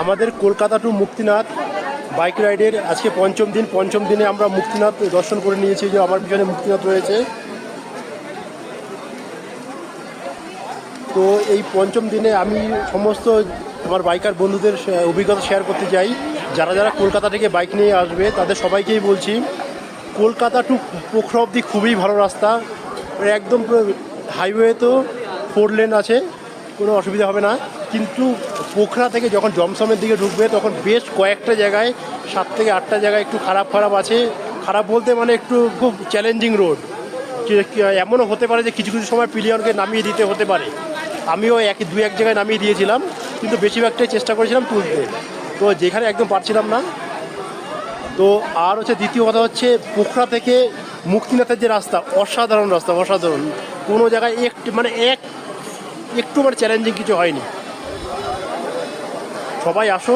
আমাদের Kolkata two Muktinath bike রাইডের আজকে পঞ্চম দিনে আমরা মুক্তিনাথ দর্শন করে নিয়েছি। যে আমার পিছনে মুক্তিনাথ রয়েছে। তো এই পঞ্চম দিনে আমি সমস্ত আমার বাইকার বন্ধুদের অভিজ্ঞতা শেয়ার করতে চাই। যারা যারা কলকাতা থেকে বাইক নিয়ে আসবে তাদের সবাইকেই বলছি, কলকাতা টু পোখরা অবধি খুবই ভালো রাস্তা। একদম হাইওয়ে তো 4 লেন আছে, কোনো অসুবিধা হবে না। কিন্তু পোখরা থেকে যখন জমসমের দিকে ঢুকবে তখন বেশ কয়েকটা জায়গায় 7 থেকে 8টা জায়গায় একটু খারাপ আছে। খারাপ বলতে মানে একটু খুব চ্যালেঞ্জিং রোড। এমনও হতে পারে যে কিছু কিছু সময় পিলিয়নকে নামিয়ে দিতে হতে পারে। আমিও দু এক জায়গায় নামিয়ে দিয়েছিলাম, কিন্তু বেশিরভাগটাই চেষ্টা করেছিলাম তুলতে, তো যেখানে একদম পারছিলাম না। তো আর হচ্ছে দ্বিতীয় কথা হচ্ছে, পোখরা থেকে মুক্তিনাথের যে রাস্তা, অসাধারণ রাস্তা, অসাধারণ। কোনো জায়গায় একটু চ্যালেঞ্জিং কিছু হয়নি। সবাই আসো,